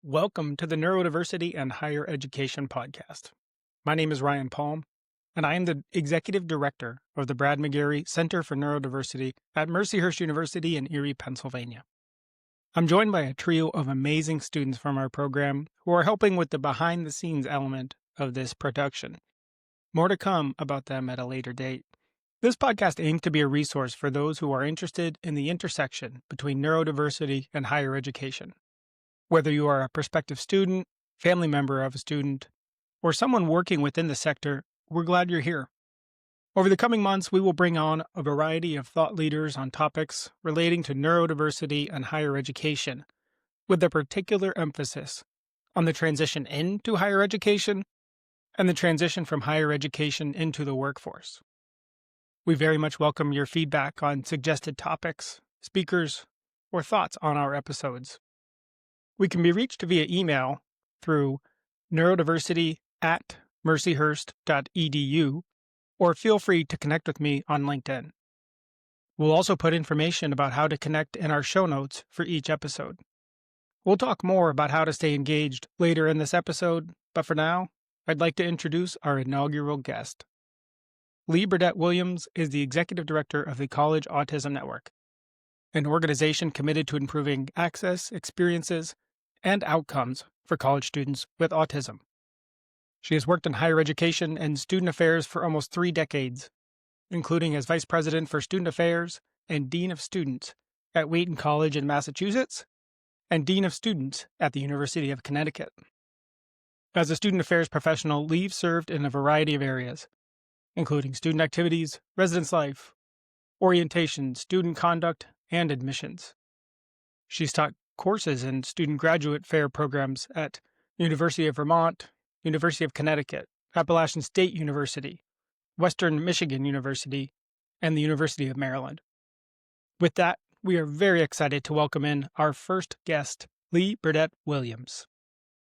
Welcome to the Neurodiversity and Higher Education podcast. My name is Ryan Palm, and I am the Executive Director of the Brad McGarry Center for Neurodiversity at Mercyhurst University in Erie, Pennsylvania. I'm joined by a trio of amazing students from our program who are helping with the behind-the-scenes element of this production. More to come about them at a later date. This podcast aims to be a resource for those who are interested in the intersection between neurodiversity and higher education. Whether you are a prospective student, family member of a student, or someone working within the sector, we're glad you're here. Over the coming months, we will bring on a variety of thought leaders on topics relating to neurodiversity and higher education, with a particular emphasis on the transition into higher education and the transition from higher education into the workforce. We very much welcome your feedback on suggested topics, speakers, or thoughts on our episodes. We can be reached via email through neurodiversity@mercyhurst.edu, or feel free to connect with me on LinkedIn. We'll also put information about how to connect in our show notes for each episode. We'll talk more about how to stay engaged later in this episode, but for now, I'd like to introduce our inaugural guest. Lee Burdette Williams is the Executive Director of the College Autism Network, an organization committed to improving access, experiences, and outcomes for college students with autism. She has worked in higher education and student affairs for almost 3 decades, including as Vice President for Student Affairs and Dean of Students at Wheaton College in Massachusetts and Dean of Students at the University of Connecticut. As a student affairs professional, Lee served in a variety of areas, including student activities, residence life, orientation, student conduct, and admissions. She's taught courses in student graduate fair programs at University of Vermont, University of Connecticut, Appalachian State University, Western Michigan University, and the University of Maryland. With that, we are very excited to welcome in our first guest, Lee Burdette Williams.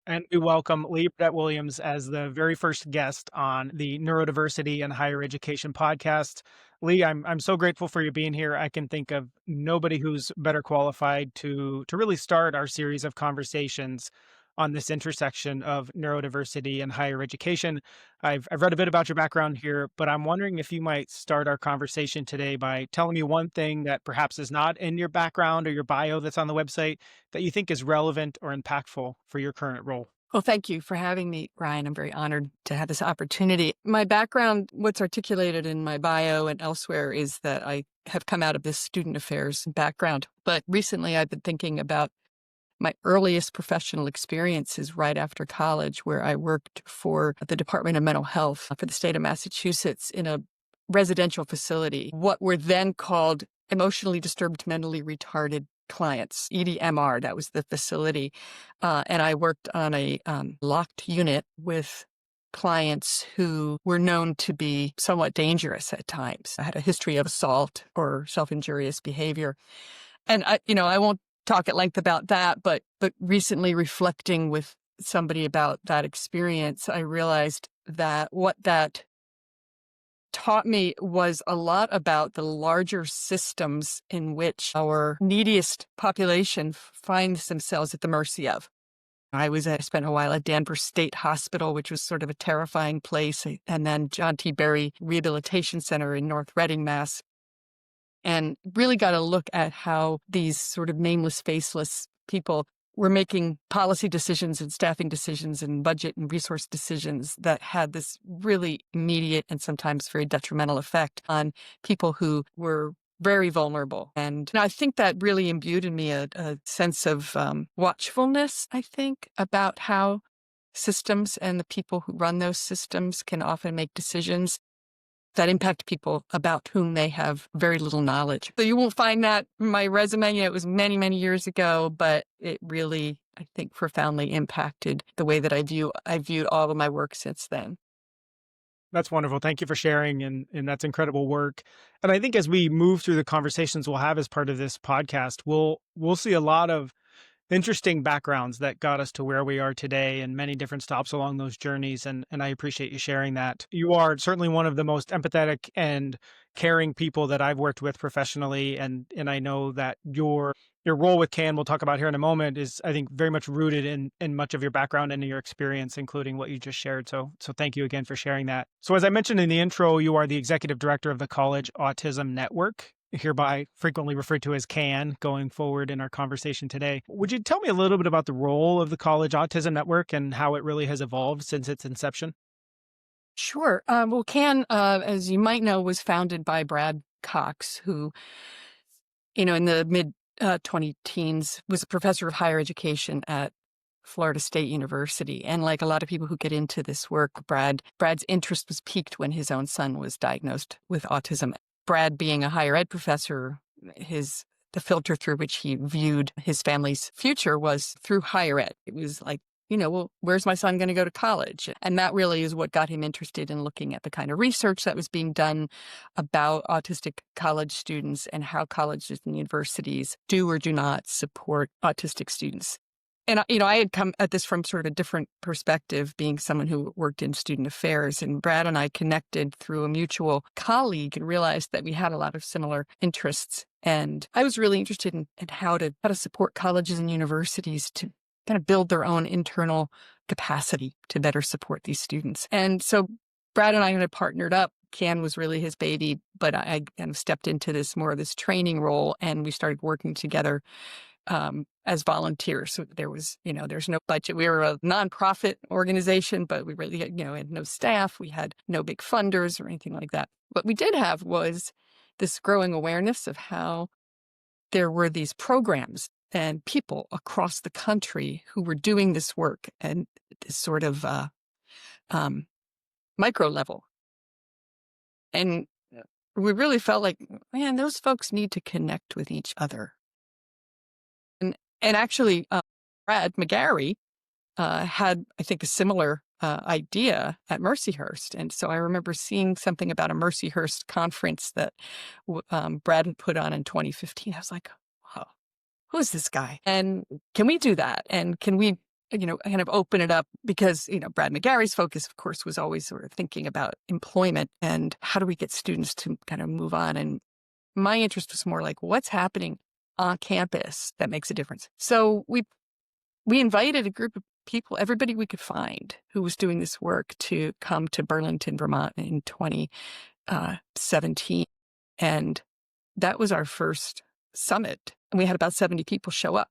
And we welcome Lee Burdette Williams as the very first guest on the Neurodiversity and Higher Education podcast. Lee, I'm so grateful for you being here. I can think of nobody who's better qualified to really start our series of conversations on this intersection of neurodiversity and higher education. I've read a bit about your background here, but I'm wondering if you might start our conversation today by telling me one thing that perhaps is not in your background or your bio that's on the website that you think is relevant or impactful for your current role. Well, thank you for having me, Ryan. I'm very honored to have this opportunity. My background, what's articulated in my bio and elsewhere, is that I have come out of this student affairs background. But recently I've been thinking about my earliest professional experiences right after college, where I worked for the Department of Mental Health for the state of Massachusetts in a residential facility, what were then called emotionally disturbed, mentally retarded clients, EDMR, that was the facility. And I worked on a locked unit with clients who were known to be somewhat dangerous at times. I had a history of assault or self-injurious behavior. And I won't talk at length about that, but recently reflecting with somebody about that experience, I realized that what that taught me was a lot about the larger systems in which our neediest population finds themselves at the mercy of. I spent a while at Danvers State Hospital, which was sort of a terrifying place, and then John T. Berry Rehabilitation Center in North Reading, Mass. And really got to look at how these sort of nameless, faceless people were making policy decisions and staffing decisions and budget and resource decisions that had this really immediate and sometimes very detrimental effect on people who were very vulnerable. And I think that really imbued in me a sense of watchfulness, I think, about how systems and the people who run those systems can often make decisions that impact people about whom they have very little knowledge. So you won't find that in my resume. It was many, many years ago, but it really, I think, profoundly impacted the way that I viewed all of my work since then. That's wonderful. Thank you for sharing, and that's incredible work. And I think as we move through the conversations we'll have as part of this podcast, we'll see a lot of interesting backgrounds that got us to where we are today and many different stops along those journeys. And I appreciate you sharing that. You are certainly one of the most empathetic and caring people that I've worked with professionally. And I know that your your role with CAN, we'll talk about here in a moment, is I think very much rooted in much of your background and in your experience, including what you just shared. So thank you again for sharing that. So as I mentioned in the intro, you are the executive director of the College Autism Network, hereby frequently referred to as CAN going forward in our conversation today. Would you tell me a little bit about the role of the College Autism Network and how it really has evolved since its inception? Sure. Well, CAN, as you might know, was founded by Brad Cox, who, in the mid 20 teens was a professor of higher education at Florida State University. And like a lot of people who get into this work, Brad's interest was piqued when his own son was diagnosed with autism. Brad, being a higher ed professor, the filter through which he viewed his family's future was through higher ed. It was like, well, where's my son going to go to college? And that really is what got him interested in looking at the kind of research that was being done about autistic college students and how colleges and universities do or do not support autistic students. And, I had come at this from sort of a different perspective, being someone who worked in student affairs. And Brad and I connected through a mutual colleague and realized that we had a lot of similar interests. And I was really interested in how to support colleges and universities to kind of build their own internal capacity to better support these students. And so Brad and I kind of partnered up. CAN was really his baby, but I kind of stepped into this training role, and we started working together as volunteers. So there's no budget. We were a nonprofit organization, but we really had no staff. We had no big funders or anything like that. What we did have was this growing awareness of how there were these programs and people across the country who were doing this work and this sort of micro level. And we really felt like, man, those folks need to connect with each other. And actually, Brad McGarry had, I think, a similar idea at Mercyhurst. And so I remember seeing something about a Mercyhurst conference that Brad had put on in 2015. I was like, wow, who is this guy? And can we do that? And can we, kind of open it up? Because, Brad McGarry's focus, of course, was always sort of thinking about employment and how do we get students to kind of move on. And my interest was more like, what's happening on campus that makes a difference? So we invited a group of people, everybody we could find who was doing this work, to come to Burlington, Vermont in 2017. And that was our first summit. And we had about 70 people show up.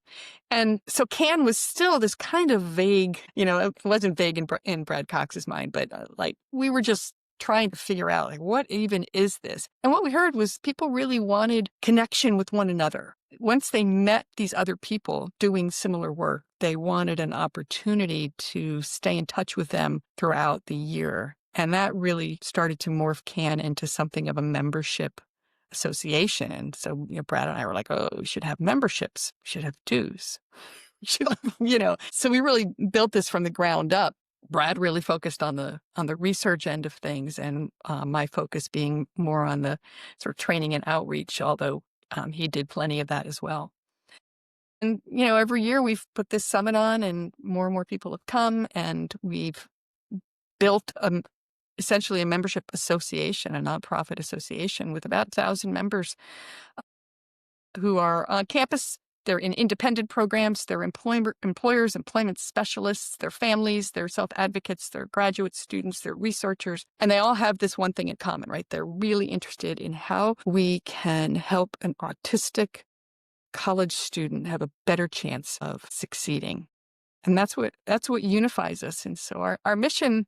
And so CAN was still this kind of vague, it wasn't vague in Brad Cox's mind, but like we were just trying to figure out, like, what even is this? And what we heard was people really wanted connection with one another. Once they met these other people doing similar work, they wanted an opportunity to stay in touch with them throughout the year. And that really started to morph CAN into something of a membership association. And so, Brad and I were like, oh, we should have memberships. We should have dues. So we really built this from the ground up. Brad really focused on the research end of things, and my focus being more on the sort of training and outreach, although he did plenty of that as well. And, every year we've put this summit on and more people have come, and we've built essentially a membership association, a nonprofit association with about 1,000 members who are on campus. They're in independent programs, they're employers, employment specialists, they're families, they're self-advocates, they're graduate students, they're researchers, and they all have this one thing in common, right? They're really interested in how we can help an autistic college student have a better chance of succeeding. And that's what unifies us. And so our mission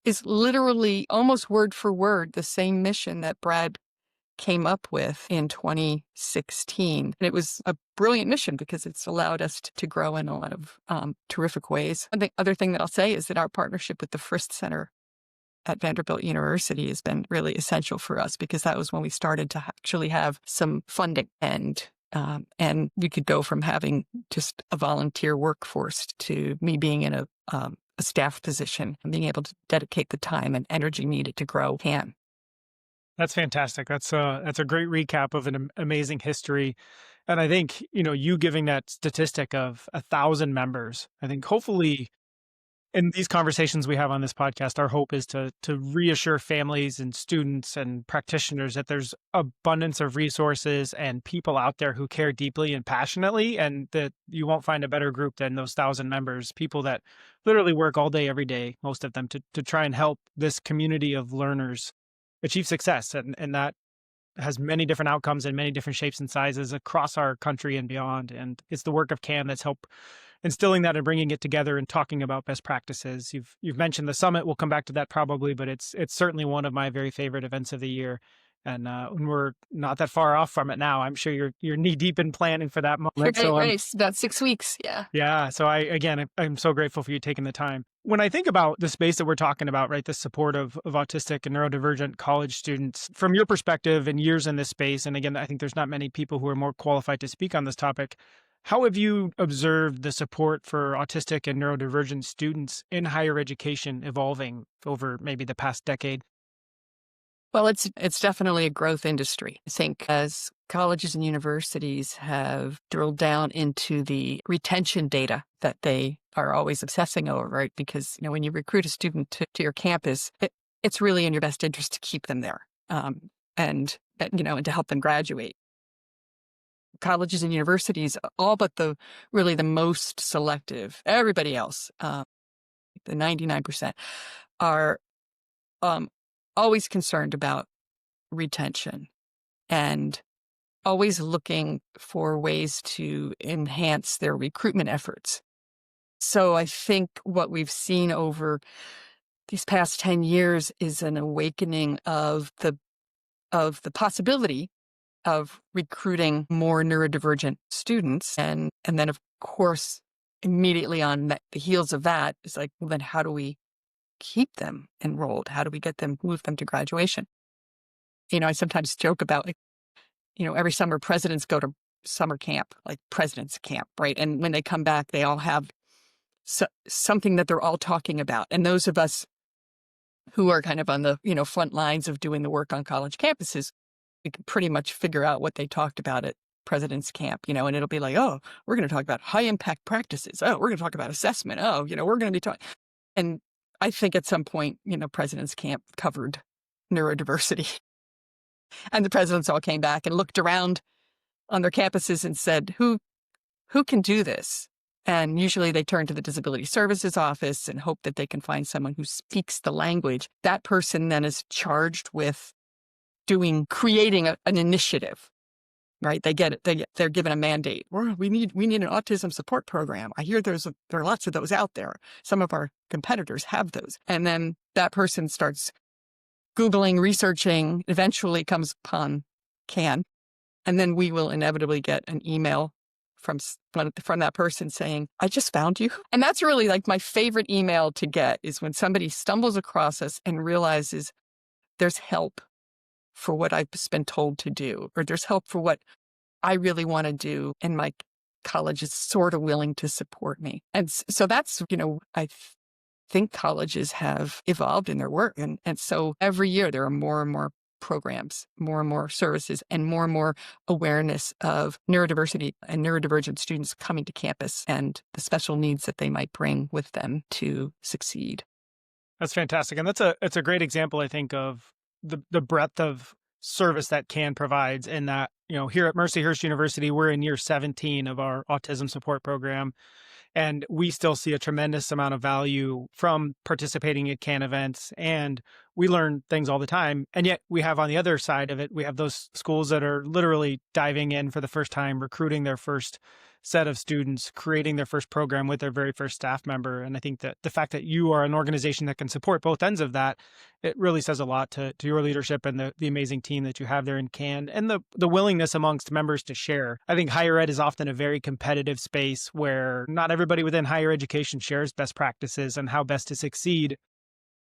is literally almost word for word the same mission that Brad came up with in 2016. And it was a brilliant mission because it's allowed us to grow in a lot of terrific ways. And the other thing that I'll say is that our partnership with the Frist Center at Vanderbilt University has been really essential for us, because that was when we started to actually have some funding, and we could go from having just a volunteer workforce to me being in a staff position and being able to dedicate the time and energy needed to grow CAN. That's fantastic. That's a great recap of an amazing history. And I think, you giving that statistic of 1,000 members, I think hopefully In these conversations we have on this podcast, our hope is to reassure families and students and practitioners that there's abundance of resources and people out there who care deeply and passionately, and that you won't find a better group than those 1,000 members, people that literally work all day, every day, most of them, to try and help this community of learners achieve success. And that has many different outcomes in many different shapes and sizes across our country and beyond. And it's the work of CAN that's helped instilling that and bringing it together and talking about best practices. You've mentioned the summit. We'll come back to that probably, but it's certainly one of my very favorite events of the year. And we're not that far off from it now. I'm sure you're knee deep in planning for that moment. Right, right. It's about 6 weeks. Yeah. Yeah. So I'm so grateful for you taking the time. When I think about the space that we're talking about, right, the support of autistic and neurodivergent college students, from your perspective and years in this space, and again, I think there's not many people who are more qualified to speak on this topic. How have you observed the support for autistic and neurodivergent students in higher education evolving over maybe the past decade? Well, it's definitely a growth industry. I think as colleges and universities have drilled down into the retention data that they are always obsessing over, right? Because, when you recruit a student to your campus, it's really in your best interest to keep them there, and to help them graduate. Colleges and universities, all but the most selective, everybody else, the 99%, are always concerned about retention and always looking for ways to enhance their recruitment efforts. So I think what we've seen over these past 10 years is an awakening of the possibility of recruiting more neurodivergent students. And then, of course, immediately on the heels of that, it's like, well, then how do we keep them enrolled? How do we move them to graduation? I sometimes joke about, every summer presidents go to summer camp, like president's camp, right? And when they come back, they all have something that they're all talking about. And those of us who are kind of on the, front lines of doing the work on college campuses, we can pretty much figure out what they talked about at president's camp, and it'll be like, oh, we're going to talk about high impact practices. Oh, we're going to talk about assessment. Oh, we're going to be talking. And I think at some point, president's camp covered neurodiversity. And the presidents all came back and looked around on their campuses and said, who can do this? And usually they turn to the Disability Services Office and hope that they can find someone who speaks the language. That person then is charged with creating an initiative, right? They get it. They're given a mandate. We need an autism support program. I hear there are lots of those out there. Some of our competitors have those. And then that person starts Googling, researching, eventually comes upon CAN. And then we will inevitably get an email from that person saying, I just found you. And that's really like my favorite email to get, is when somebody stumbles across us and realizes there's help for what I've been told to do, or there's help for what I really want to do, and my college is sort of willing to support me. And so that's, I think colleges have evolved in their work. And so every year there are more and more programs, more and more services, and more awareness of neurodiversity and neurodivergent students coming to campus and the special needs that they might bring with them to succeed. That's fantastic. And it's a great example, I think, of the breadth of service that CAN provides, in that, here at Mercyhurst University, we're in year 17 of our autism support program. And we still see a tremendous amount of value from participating at CAN events, and we learn things all the time. And yet we have, on the other side of it, we have those schools that are literally diving in for the first time, recruiting their first set of students, creating their first program with their very first staff member. And I think that the fact that you are an organization that can support both ends of that, it really says a lot to your leadership and the amazing team that you have there in CAN, and the willingness amongst members to share. I think higher ed is often a very competitive space where not everybody within higher education shares best practices and how best to succeed.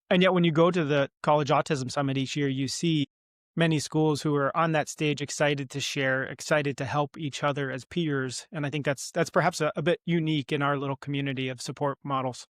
And yet when you go to the College Autism Summit each year, you see many schools who are on that stage excited to share, excited to help each other as peers. And I think that's perhaps a bit unique in our little community of support models.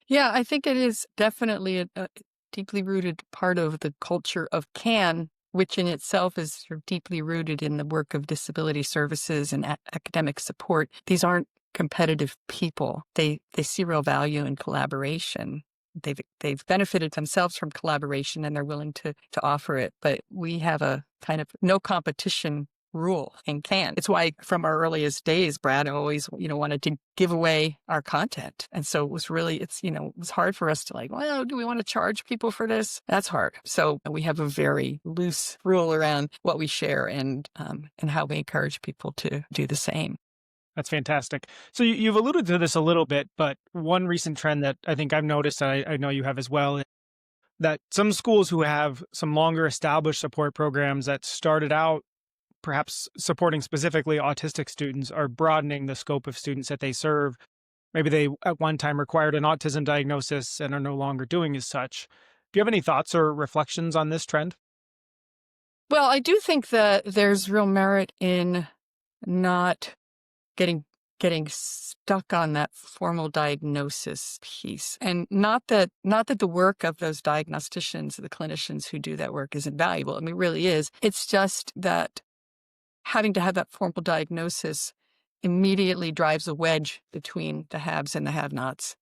Yeah, I think it is definitely a deeply rooted part of the culture of CAN, which in itself is sort of deeply rooted in the work of disability services and academic support. These aren't competitive people. They see real value in collaboration. They've benefited themselves from collaboration, and they're willing to offer it. But we have a kind of no competition rule in CAN. It's why from our earliest days, Brad always, wanted to give away our content. And so it was really, it was hard for us to well, do we want to charge people for this? That's hard. So we have a very loose rule around what we share and how we encourage people to do the same. That's fantastic. So you've alluded to this a little bit, but one recent trend that I think I've noticed, and I know you have as well, that some schools who have some longer established support programs that started out perhaps supporting specifically autistic students are broadening the scope of students that they serve. Maybe they at one time required an autism diagnosis and are no longer doing as such. Do you have any thoughts or reflections on this trend? Well, I do think that there's real merit in not getting stuck on that formal diagnosis piece. And not that the work of those diagnosticians, the clinicians who do that work isn't valuable. I mean, it really is. It's just that having to have that formal diagnosis immediately drives a wedge between the haves and the have-nots.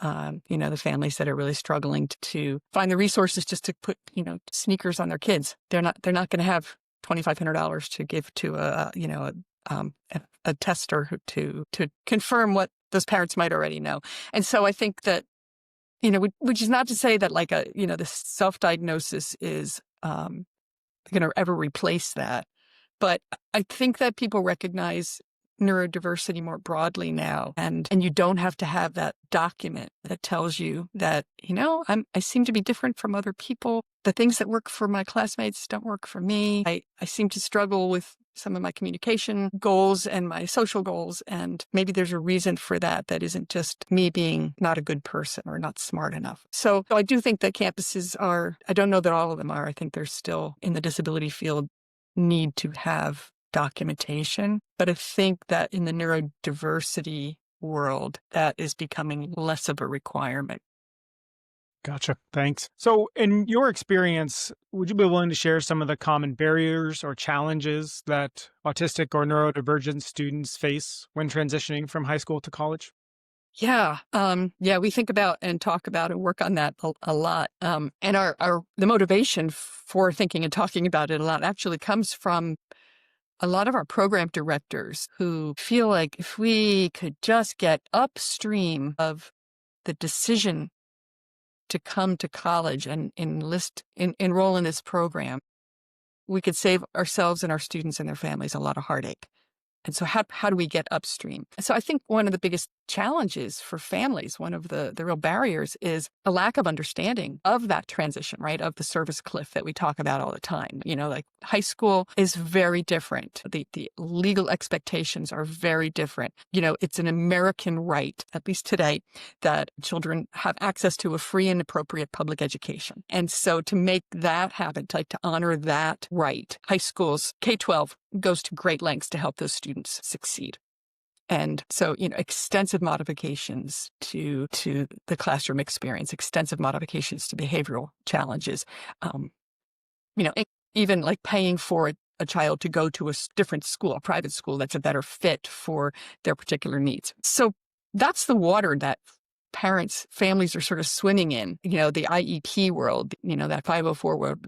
The families that are really struggling to find the resources just to put, sneakers on their kids. They're not going to have $2,500 to give to a tester to confirm what those parents might already know. And so I think that, which is not to say that the self-diagnosis is going to ever replace that. But I think that people recognize neurodiversity more broadly now. And you don't have to have that document that tells you that, I seem to be different from other people. The things that work for my classmates don't work for me. I seem to struggle with some of my communication goals and my social goals. And maybe there's a reason for that isn't just me being not a good person or not smart enough. So I do think that campuses I don't know that all of them are. I think they're still in the disability field need to have documentation. But I think that in the neurodiversity world, that is becoming less of a requirement. Gotcha. Thanks. So in your experience, would you be willing to share some of the common barriers or challenges that autistic or neurodivergent students face when transitioning from high school to college? Yeah. We think about and talk about and work on that a lot. And the motivation for thinking and talking about it a lot actually comes from a lot of our program directors who feel like if we could just get upstream of the decision to come to college and enroll in this program, we could save ourselves and our students and their families a lot of heartache. And so how do we get upstream? So I think one of the biggest challenges for families, one of the real barriers is a lack of understanding of that transition, right? Of the service cliff that we talk about all the time. High school is very different. The legal expectations are very different. It's an American right, at least today, that children have access to a free and appropriate public education. And so to make that happen, to honor that right, high schools, K-12, goes to great lengths to help those students succeed. And so, extensive modifications to the classroom experience, extensive modifications to behavioral challenges, even like paying for a child to go to a different school, a private school that's a better fit for their particular needs. So that's the water that families are sort of swimming in, the IEP world, that 504 world,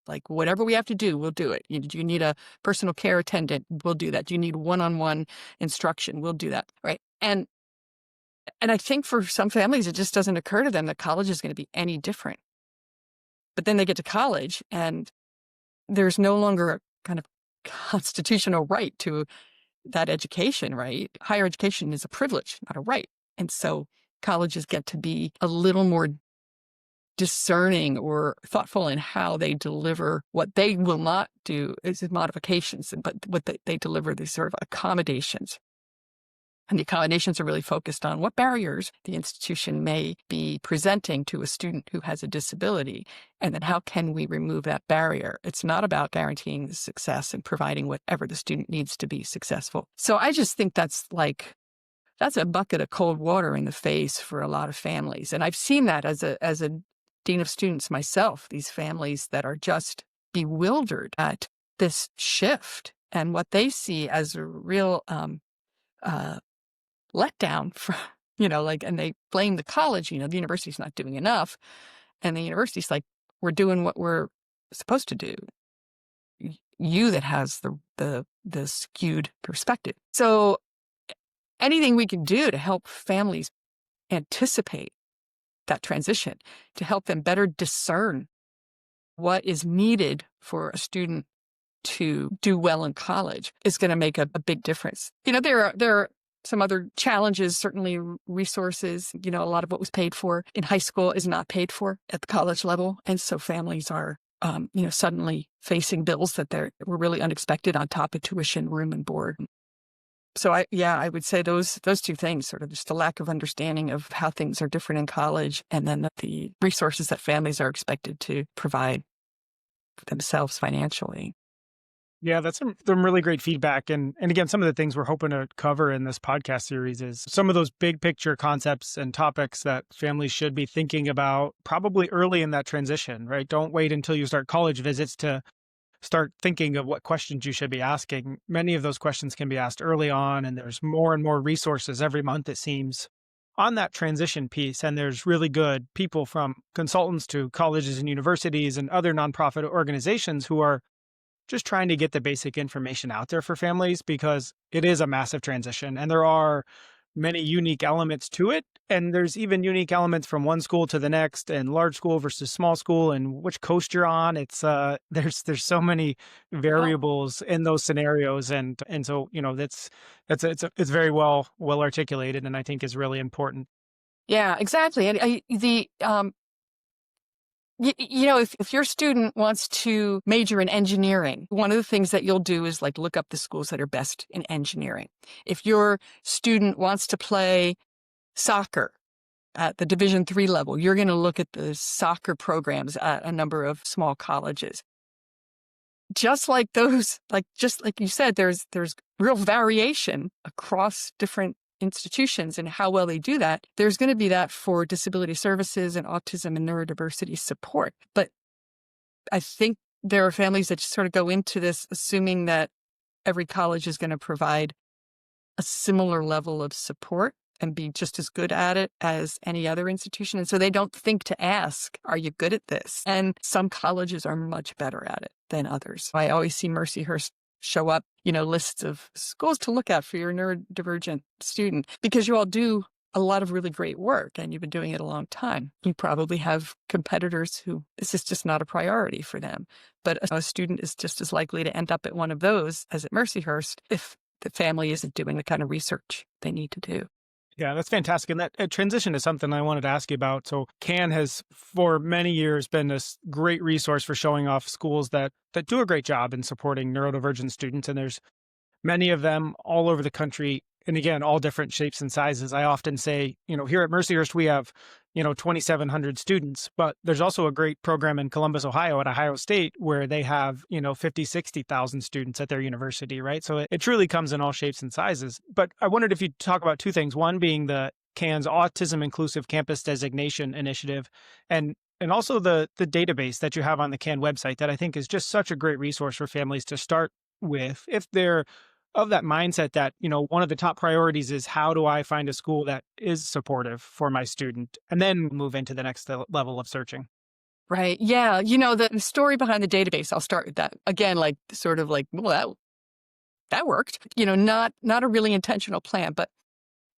like whatever we have to do, we'll do it. Do you need a personal care attendant? We'll do that. Do you need one-on-one instruction? We'll do that. Right. And I think for some families, it just doesn't occur to them that college is going to be any different. But then they get to college and there's no longer a kind of constitutional right to that education, right? Higher education is a privilege, not a right. And so colleges get to be a little more discerning or thoughtful in how they deliver. What they will not do is modifications, but what they deliver, these sort of accommodations. And the accommodations are really focused on what barriers the institution may be presenting to a student who has a disability, and then how can we remove that barrier. It's not about guaranteeing the success and providing whatever the student needs to be successful. So I just think that's a bucket of cold water in the face for a lot of families. And I've seen that as a dean of students myself, these families that are just bewildered at this shift and what they see as a real letdown for, and they blame the college, the university's not doing enough. And the university's like, we're doing what we're supposed to do. You that has the skewed perspective. So anything we can do to help families anticipate that transition, to help them better discern what is needed for a student to do well in college is going to make a big difference. There are some other challenges, certainly resources. A lot of what was paid for in high school is not paid for at the college level. And so families are, suddenly facing bills that were really unexpected on top of tuition, room and board. So I would say those two things, sort of just a lack of understanding of how things are different in college, and then the resources that families are expected to provide for themselves financially. Yeah, that's some really great feedback. And again, some of the things we're hoping to cover in this podcast series is some of those big picture concepts and topics that families should be thinking about probably early in that transition, right? Don't wait until you start college visits to start thinking of what questions you should be asking. Many of those questions can be asked early on, and there's more and more resources every month, it seems, on that transition piece. And there's really good people, from consultants to colleges and universities and other nonprofit organizations, who are just trying to get the basic information out there for families, because it is a massive transition and there are many unique elements to it. And there's even unique elements from one school to the next, and large school versus small school, and which coast you're on. It's there's so many variables in those scenarios. And so, it's very well articulated, and I think is really important. Yeah, exactly. And if your student wants to major in engineering, one of the things that you'll do is like look up the schools that are best in engineering. If your student wants to play soccer at the Division III level, you're going to look at the soccer programs at a number of small colleges. Just like you said, there's real variation across different institutions and how well they do that. There's going to be that for disability services and autism and neurodiversity support. But I think there are families that just sort of go into this assuming that every college is going to provide a similar level of support and be just as good at it as any other institution. And so they don't think to ask, are you good at this? And some colleges are much better at it than others. I always see Mercyhurst show up, lists of schools to look at for your neurodivergent student, because you all do a lot of really great work and you've been doing it a long time. You probably have competitors who this is just not a priority for them. But a student is just as likely to end up at one of those as at Mercyhurst if the family isn't doing the kind of research they need to do. Yeah, that's fantastic. And that transition is something I wanted to ask you about. So CAN has for many years been this great resource for showing off schools that do a great job in supporting neurodivergent students. And there's many of them all over the country. And again, all different shapes and sizes. I often say, here at Mercyhurst, we have, 2,700 students, but there's also a great program in Columbus, Ohio at Ohio State where they have, 50, 60,000 students at their university, right? So it truly comes in all shapes and sizes. But I wondered if you'd talk about two things. One being the CAN's Autism Inclusive Campus Designation Initiative, and also the database that you have on the CAN website that I think is just such a great resource for families to start with if they're of that mindset that, one of the top priorities is how do I find a school that is supportive for my student, and then move into the next level of searching. Right. Yeah. The story behind the database, I'll start with that. Again, well, that worked, not a really intentional plan, but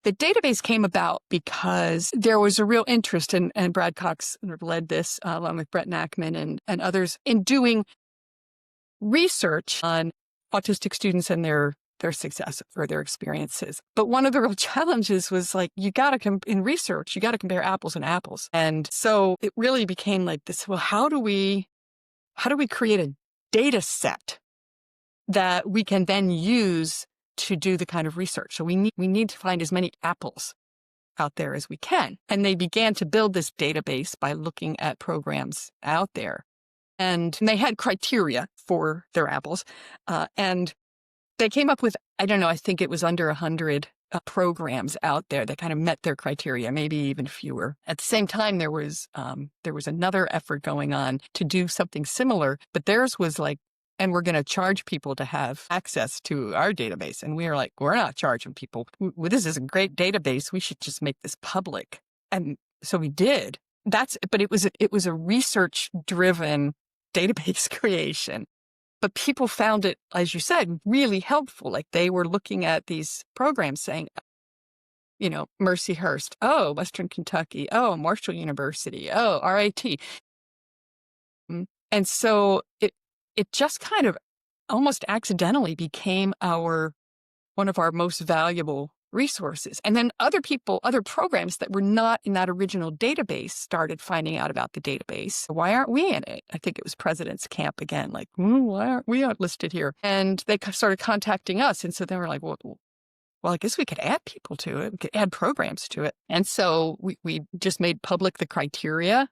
the database came about because there was a real interest and Brad Cox led this along with Brett Nackman and others in doing research on autistic students and their success or their experiences. But one of the real challenges was in research, you got to compare apples and apples. And so it really became like this, well, how do we create a data set that we can then use to do the kind of research? So we need to find as many apples out there as we can. And they began to build this database by looking at programs out there. And they had criteria for their apples. And they came up with, I think it was under 100 programs out there that kind of met their criteria, maybe even fewer. At the same time, there was another effort going on to do something similar, but theirs was like and we're going to charge people to have access to our database. And we are like, we're not charging people. This is a great database. We should just make this public. And so we did. But it was a research-driven database creation. But people found it, as you said, really helpful. Like they were looking at these programs saying, Mercyhurst, oh, Western Kentucky, oh, Marshall University, oh, RIT. And so it just kind of almost accidentally became one of our most valuable resources. And then other programs that were not in that original database started finding out about the database. Why aren't we in it? I think it was President's Camp again, like, why aren't we listed here? And they started contacting us. And so they were like, well, I guess we could add people to it. We could add programs to it. And so we just made public the criteria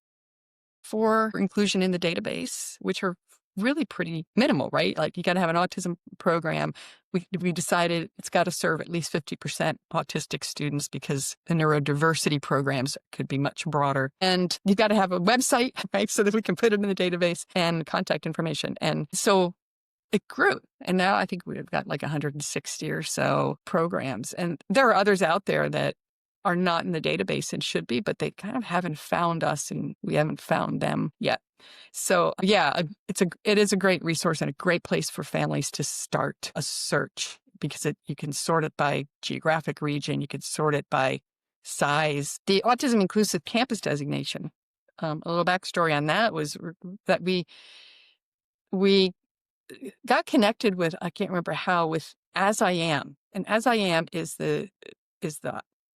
for inclusion in the database, which are really pretty minimal, right? Like you got to have an autism program. We decided it's got to serve at least 50% autistic students because the neurodiversity programs could be much broader. And you've got to have a website, right? So that we can put it in the database and contact information. And so it grew. And now I think we've got like 160 or so programs. And there are others out there that are not in the database and should be, but they kind of haven't found us and we haven't found them yet. So yeah, it is a great resource and a great place for families to start a search because you can sort it by geographic region. You can sort it by size. The Autism Inclusive Campus designation, a little backstory on that was that we got connected with, I can't remember how, with As I Am. And As I Am is the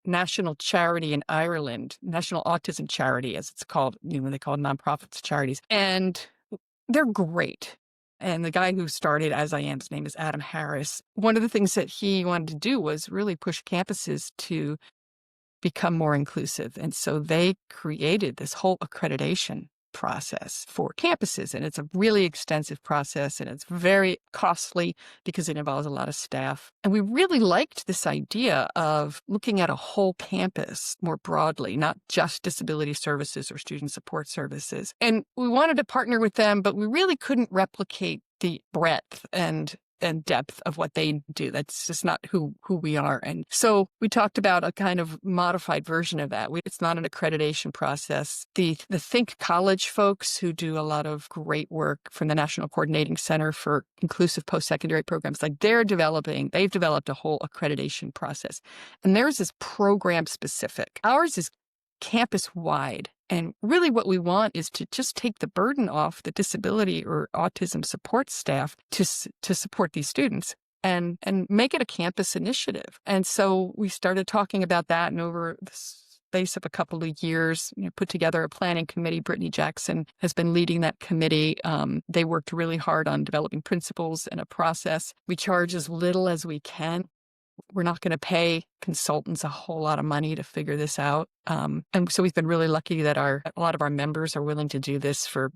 national charity in Ireland, national autism charity, as it's called, they call nonprofits charities. And they're great. And the guy who started As I Am's name is Adam Harris. One of the things that he wanted to do was really push campuses to become more inclusive. And so they created this whole accreditation process for campuses. And it's a really extensive process and it's very costly because it involves a lot of staff. And we really liked this idea of looking at a whole campus more broadly, not just disability services or student support services. And we wanted to partner with them, but we really couldn't replicate the breadth and depth of what they do. That's just not who we are. And so we talked about a kind of modified version of that. It's not an accreditation process. The Think College folks who do a lot of great work from the National Coordinating Center for Inclusive Post-Secondary Programs, they've developed a whole accreditation process. And theirs is program specific. Ours is campus-wide. And really what we want is to just take the burden off the disability or autism support staff to support these students and make it a campus initiative. And so we started talking about that, and over the space of a couple of years, put together a planning committee. Brittany Jackson has been leading that committee. They worked really hard on developing principles and a process. We charge as little as we can. We're not going to pay consultants a whole lot of money to figure this out. And so we've been really lucky that a lot of our members are willing to do this for,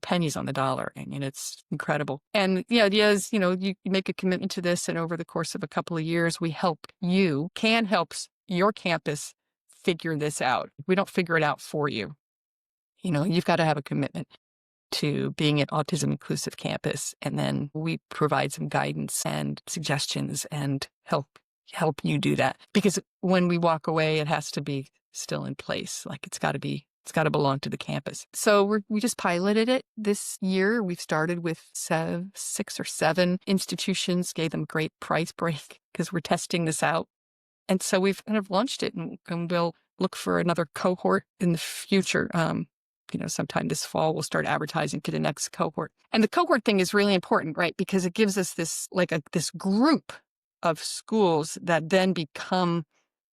pennies on the dollar. And it's incredible. And the idea is, you make a commitment to this, and over the course of a couple of years, we help your campus figure this out. We don't figure it out for you. You've got to have a commitment to being an autism inclusive campus. And then we provide some guidance and suggestions and help you do that. Because when we walk away, it has to be still in place. Like it's got to belong to the campus. So we just piloted it this year. We've started with 6 or 7 institutions, gave them a great price break because we're testing this out. And so we've kind of launched it, and we'll look for another cohort in the future. Sometime this fall, we'll start advertising to the next cohort. And the cohort thing is really important, right? Because it gives us this group of schools that then become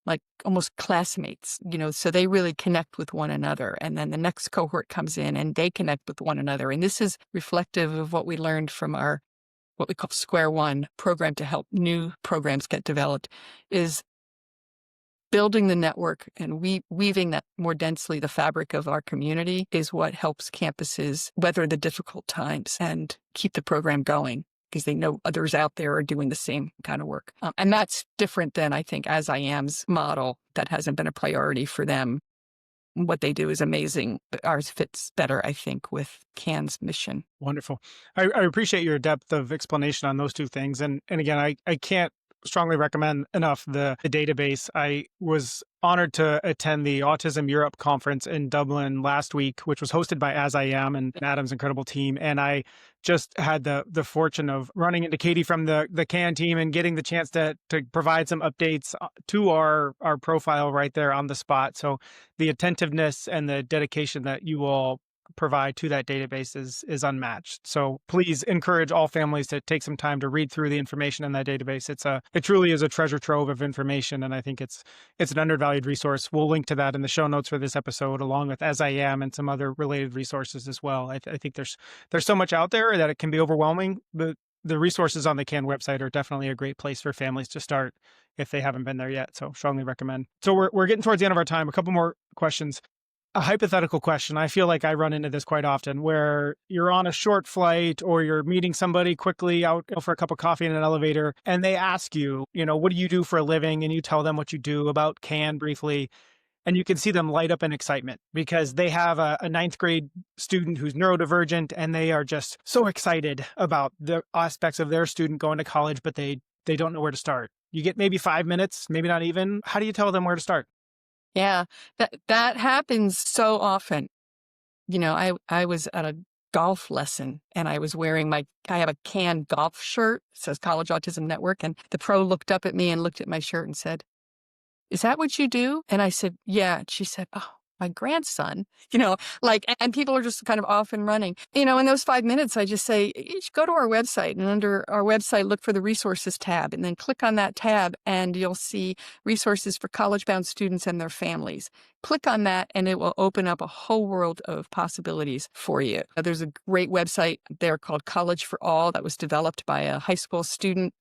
like almost classmates, so they really connect with one another. And then the next cohort comes in and they connect with one another. And this is reflective of what we learned from our, what we call Square One program to help new programs get developed, is building the network and weaving that more densely, the fabric of our community, is what helps campuses weather the difficult times and keep the program going, because they know others out there are doing the same kind of work. And that's different than, I think, As I Am's model. That hasn't been a priority for them. what they do is amazing. But ours fits better, I think, with CAN's mission. Wonderful. I appreciate your depth of explanation on those two things. And again, I can't strongly recommend enough the database. I was honored to attend the Autism Europe conference in Dublin last week, which was hosted by As I Am and Adam's incredible team. And I just had the fortune of running into Katie from the CAN team and getting the chance to provide some updates to our profile right there on the spot. So the attentiveness and the dedication that you all provide to that database is unmatched. So please encourage all families to take some time to read through the information in that database. It truly is a treasure trove of information, and I think it's an undervalued resource. We'll link to that in the show notes for this episode, along with As I Am and some other related resources as well. I think there's so much out there that it can be overwhelming. The resources on the CAN website are definitely a great place for families to start if they haven't been there yet. So strongly recommend. So we're getting towards the end of our time. A couple more questions. A hypothetical question. I feel like I run into this quite often where you're on a short flight or you're meeting somebody quickly out for a cup of coffee in an elevator and they ask you, what do you do for a living? And you tell them what you do about CAN briefly. And you can see them light up in excitement because they have a ninth grade student who's neurodivergent and they are just so excited about the aspects of their student going to college, but they don't know where to start. You get maybe 5 minutes, maybe not even. How do you tell them where to start? Yeah, that happens so often. I was at a golf lesson and I was wearing I have a CAN golf shirt. It says College Autism Network. And the pro looked up at me and looked at my shirt and said, "Is that what you do?" And I said, "Yeah." And she said, "Oh, my grandson," and people are just kind of off and running. In those 5 minutes, I just say, you should go to our website and under our website, look for the resources tab and then click on that tab and you'll see resources for college-bound students and their families. Click on that and it will open up a whole world of possibilities for you. There's a great website there called College for All that was developed by a high school student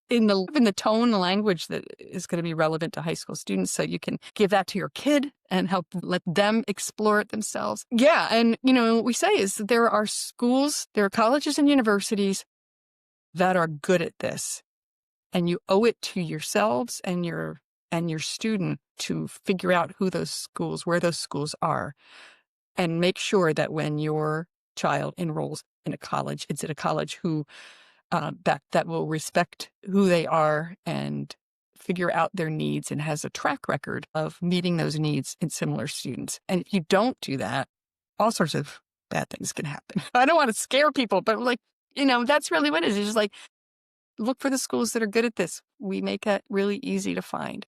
in the tone, the language that is going to be relevant to high school students. So you can give that to your kid and help let them explore it themselves. Yeah. And, what we say is that there are colleges and universities that are good at this. And you owe it to yourselves and your student to figure out where those schools are, and make sure that when your child enrolls in a college, it's at a college that will respect who they are and figure out their needs and has a track record of meeting those needs in similar students. And if you don't do that, all sorts of bad things can happen. I don't want to scare people, but that's really what it is. It's just look for the schools that are good at this. We make it really easy to find.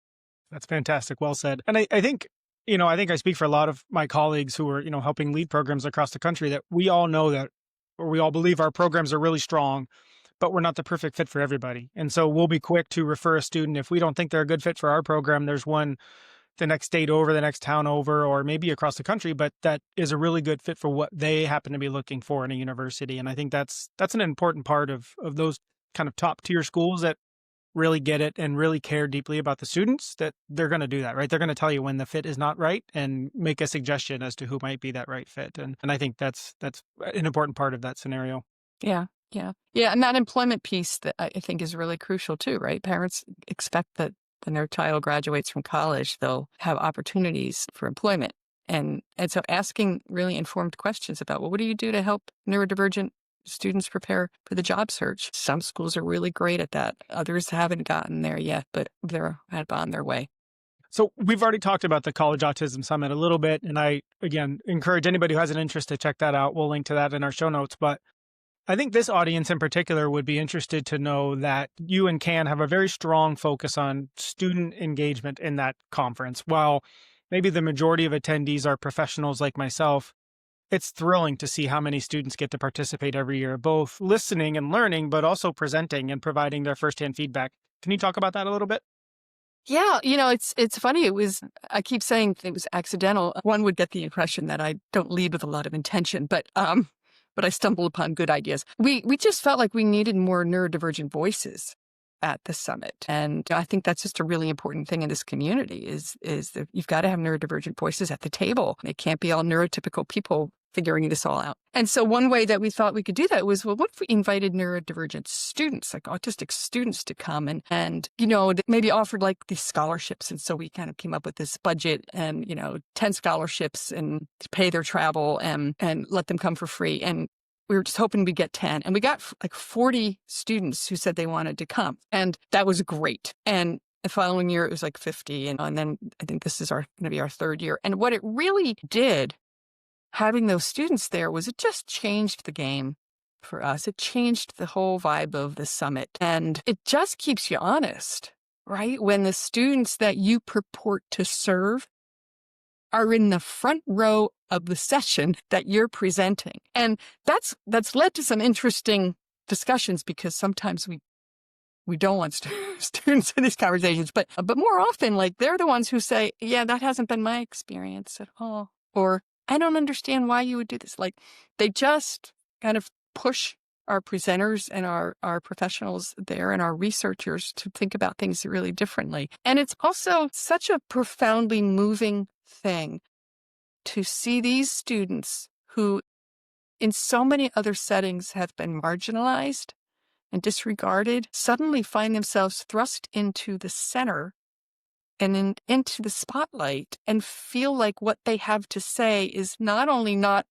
That's fantastic. Well said. And I think, I speak for a lot of my colleagues who are, helping lead programs across the country, that we all know that, or we all believe our programs are really strong, but we're not the perfect fit for everybody. And so we'll be quick to refer a student. If we don't think they're a good fit for our program, there's one the next state over, the next town over, or maybe across the country, but that is a really good fit for what they happen to be looking for in a university. And I think that's an important part of those kind of top tier schools that really get it and really care deeply about the students, that they're going to do that, right? They're going to tell you when the fit is not right and make a suggestion as to who might be that right fit. And I think that's an important part of that scenario. Yeah. Yeah. Yeah. And that employment piece that I think is really crucial too, right? Parents expect that when their child graduates from college, they'll have opportunities for employment. And so asking really informed questions about, well, what do you do to help neurodivergent students prepare for the job search? Some schools are really great at that. Others haven't gotten there yet, but they're on their way. So we've already talked about the College Autism Summit a little bit. And I, again, encourage anybody who has an interest to check that out. We'll link to that in our show notes. But I think this audience in particular would be interested to know that you and CAN have a very strong focus on student engagement in that conference. While maybe the majority of attendees are professionals like myself, it's thrilling to see how many students get to participate every year, both listening and learning, but also presenting and providing their firsthand feedback. Can you talk about that a little bit? Yeah, it's funny. I keep saying it was accidental. One would get the impression that I don't lead with a lot of intention, but I stumble upon good ideas. We just felt like we needed more neurodivergent voices at the summit. And I think that's just a really important thing in this community is that you've got to have neurodivergent voices at the table. It can't be all neurotypical people figuring this all out. And so one way that we thought we could do that was, well, what if we invited neurodivergent students, like autistic students, to come and maybe offered like these scholarships. And so we kind of came up with this budget and, 10 scholarships and to pay their travel and let them come for free. And we were just hoping we'd get 10. And we got like 40 students who said they wanted to come. And that was great. And the following year, it was like 50. And then I think this is going to be our third year. And what it really did, having those students there, was it just changed the game for us. It changed the whole vibe of the summit. And it just keeps you honest, right? When the students that you purport to serve are in the front row of the session that you're presenting. And that's led to some interesting discussions, because sometimes we don't want students in these conversations, but more often, like, they're the ones who say, yeah, that hasn't been my experience at all. Or, I don't understand why you would do this. Like, they just kind of push our presenters and our professionals there and our researchers to think about things really differently. And it's also such a profoundly moving thing to see these students who in so many other settings have been marginalized and disregarded suddenly find themselves thrust into the center and into the spotlight and feel like what they have to say is not only not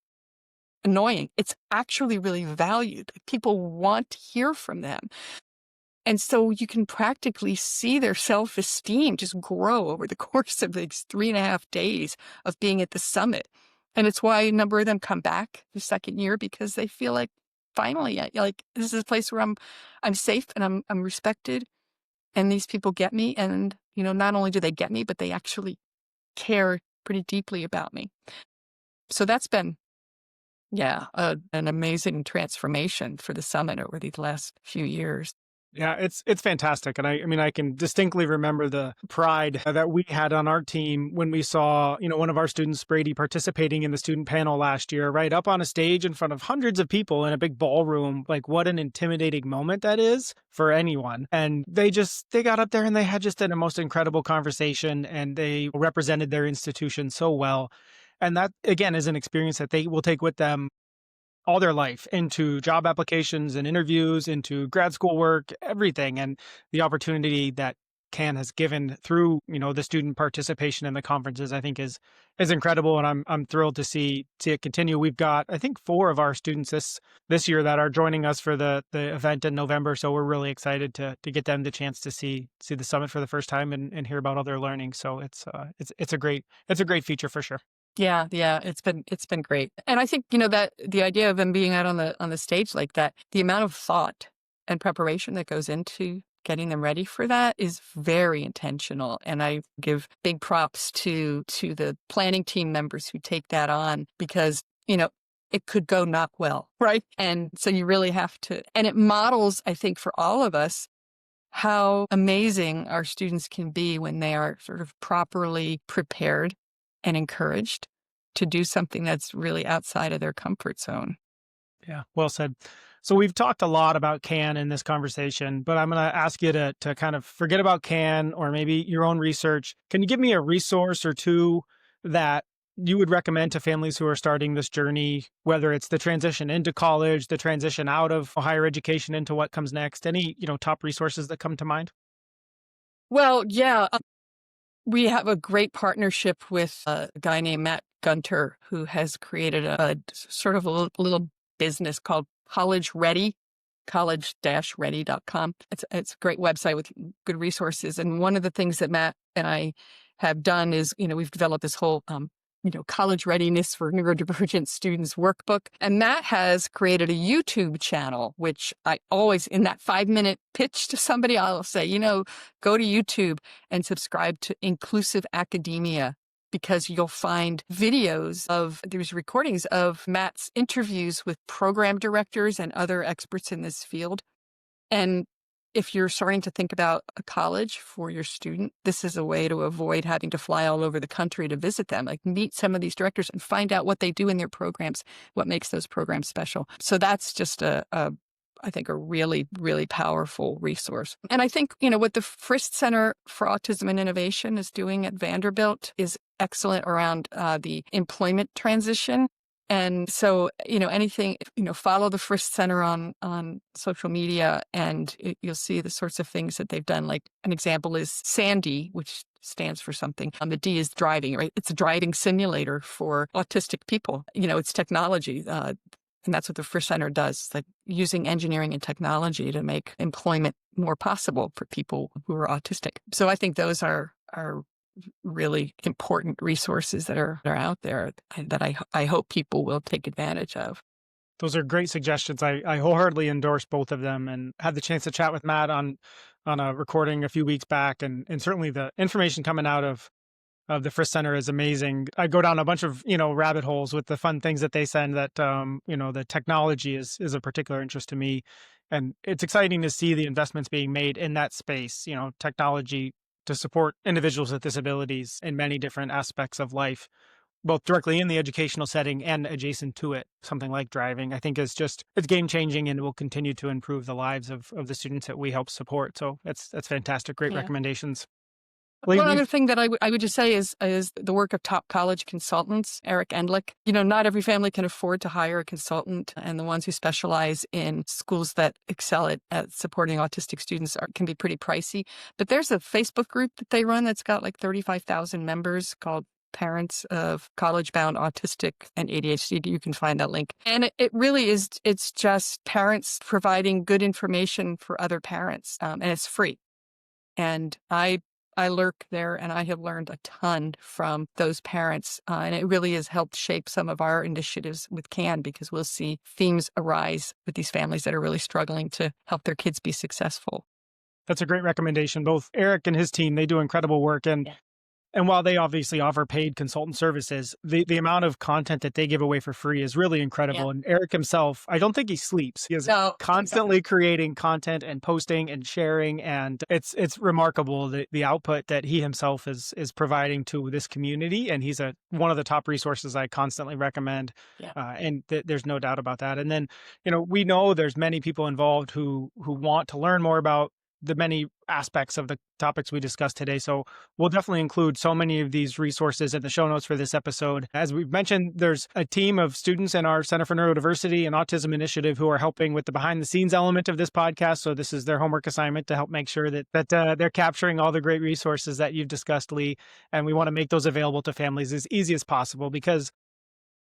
annoying, it's actually really valued. People want to hear from them. And so you can practically see their self-esteem just grow over the course of these 3.5 days of being at the summit. And it's why a number of them come back the second year, because they feel like, finally, like, this is a place where I'm safe and I'm respected, and these people get me. And, not only do they get me, but they actually care pretty deeply about me. So that's been, an amazing transformation for the summit over these last few years. Yeah, it's fantastic. And I mean, I can distinctly remember the pride that we had on our team when we saw, one of our students, Brady, participating in the student panel last year, right up on a stage in front of hundreds of people in a big ballroom. Like, what an intimidating moment that is for anyone. And they got up there and they had just a most incredible conversation, and they represented their institution so well. And that, again, is an experience that they will take with them all their life into job applications and interviews, into grad school work, everything. And the opportunity that CAN has given through, the student participation in the conferences, I think is incredible. And I'm thrilled to see it continue. We've got, I think, 4 of our students this year that are joining us for the event in November. So we're really excited to get them the chance to see the summit for the first time and hear about all their learning. So it's a great feature for sure. Yeah, it's been great. And I think, that the idea of them being out on the stage like that, the amount of thought and preparation that goes into getting them ready for that is very intentional. And I give big props to the planning team members who take that on, because, it could go not well, right? And so you really have to, and it models, I think, for all of us, how amazing our students can be when they are sort of properly prepared and encouraged to do something that's really outside of their comfort zone. Yeah, well said. So we've talked a lot about CAN in this conversation, but I'm going to ask you to kind of forget about CAN or maybe your own research. Can you give me a resource or two that you would recommend to families who are starting this journey, whether it's the transition into college, the transition out of higher education into what comes next? Any, top resources that come to mind? Well, yeah. We have a great partnership with a guy named Matt Gunter, who has created a sort of a little business called College Ready, college-ready.com. It's a great website with good resources. And one of the things that Matt and I have done is, we've developed this whole college readiness for neurodivergent students workbook. And Matt has created a YouTube channel, which I always, in that 5-minute pitch to somebody, I'll say, go to YouTube and subscribe to Inclusive Academia, because you'll find there's recordings of Matt's interviews with program directors and other experts in this field. And if you're starting to think about a college for your student, this is a way to avoid having to fly all over the country to visit them. Like, meet some of these directors and find out what they do in their programs, what makes those programs special. So that's just I think a really, really powerful resource. And I think, what the Frist Center for Autism and Innovation is doing at Vanderbilt is excellent around the employment transition. And so, anything, follow the Frist Center on social media, and you'll see the sorts of things that they've done. Like an example is Sandy, which stands for something. The D is driving, right? It's a driving simulator for autistic people. It's technology. And that's what the Frist Center does, like using engineering and technology to make employment more possible for people who are autistic. So I think those are really important resources that are out there that I hope people will take advantage of. Those are great suggestions. I wholeheartedly endorse both of them, and had the chance to chat with Matt on a recording a few weeks back, and certainly the information coming out of the Frist Center is amazing. I go down a bunch of rabbit holes with the fun things that they send. That the technology is a particular interest to me, and it's exciting to see the investments being made in that space. Technology to support individuals with disabilities in many different aspects of life, both directly in the educational setting and adjacent to it. Something like driving, I think, it's game changing, and will continue to improve the lives of the students that we help support. So that's fantastic. Great recommendations. One other thing that I would just say is the work of top college consultants, Eric Endlich. Not every family can afford to hire a consultant, and the ones who specialize in schools that excel at supporting autistic students can be pretty pricey. But there's a Facebook group that they run that's got like 35,000 members called Parents of College-Bound Autistic and ADHD. You can find that link. And it really is, it's just parents providing good information for other parents, and it's free. And I lurk there, and I have learned a ton from those parents. And it really has helped shape some of our initiatives with CAN, because we'll see themes arise with these families that are really struggling to help their kids be successful. That's a great recommendation. Both Eric and his team, they do incredible work. And while they obviously offer paid consultant services, the amount of content that they give away for free is really incredible. And Eric himself, I don't think he sleeps. He is constantly creating content and posting and sharing. And it's remarkable the output that he himself is providing to this community. And he's one of the top resources I constantly recommend. And there's no doubt about that. And then, we know there's many people involved who want to learn more about the many aspects of the topics we discussed today. So we'll definitely include so many of these resources in the show notes for this episode. As we've mentioned, there's a team of students in our Center for Neurodiversity and Autism Initiative who are helping with the behind the scenes element of this podcast. So this is their homework assignment to help make sure that they're capturing all the great resources that you've discussed, Lee. And we want to make those available to families as easy as possible, because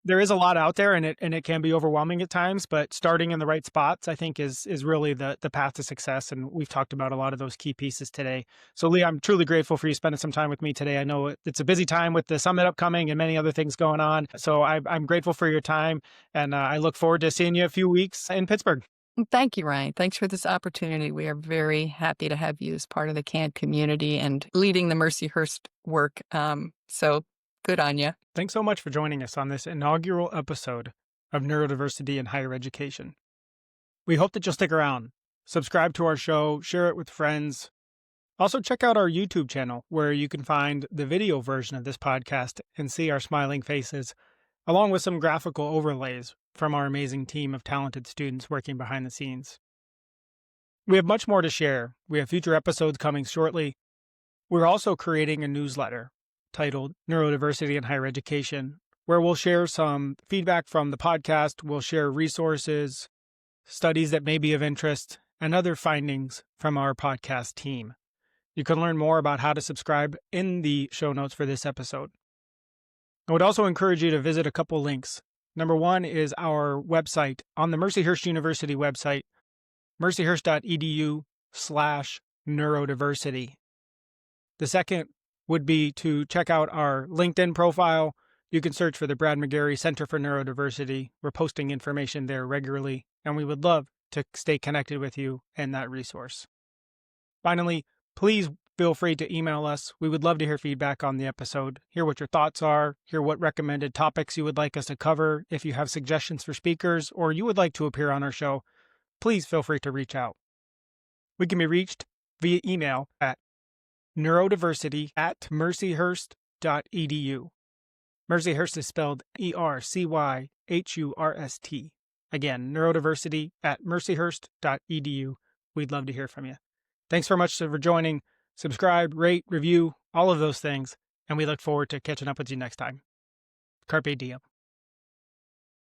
there is a lot out there, and it can be overwhelming at times, but starting in the right spots, I think, is really the path to success. And we've talked about a lot of those key pieces today. So Lee, I'm truly grateful for you spending some time with me today. I know it's a busy time with the summit upcoming and many other things going on. So I'm grateful for your time, and I look forward to seeing you a few weeks in Pittsburgh. Thank you, Ryan. Thanks for this opportunity. We are very happy to have you as part of the CAN community and leading the Mercyhurst work. So good on you. Thanks so much for joining us on this inaugural episode of Neurodiversity in Higher Education. We hope that you'll stick around, subscribe to our show, share it with friends. Also, check out our YouTube channel, where you can find the video version of this podcast and see our smiling faces, along with some graphical overlays from our amazing team of talented students working behind the scenes. We have much more to share. We have future episodes coming shortly. We're also creating a newsletter titled Neurodiversity in Higher Education, where we'll share some feedback from the podcast, we'll share resources, studies that may be of interest, and other findings from our podcast team. You can learn more about how to subscribe in the show notes for this episode. I would also encourage you to visit a couple links. Number one is our website on the Mercyhurst University website, mercyhurst.edu/neurodiversity. The second would be to check out our LinkedIn profile. You can search for the Brad McGarry Center for Neurodiversity. We're posting information there regularly, and we would love to stay connected with you in that resource. Finally, please feel free to email us. We would love to hear feedback on the episode, hear what your thoughts are, hear what recommended topics you would like us to cover. If you have suggestions for speakers or you would like to appear on our show, please feel free to reach out. We can be reached via email at neurodiversity@mercyhurst.edu. Mercyhurst is spelled ERCYHURST. Again, neurodiversity@mercyhurst.edu. We'd love to hear from you. Thanks very much for joining. Subscribe, rate, review, all of those things, and we look forward to catching up with you next time. Carpe diem.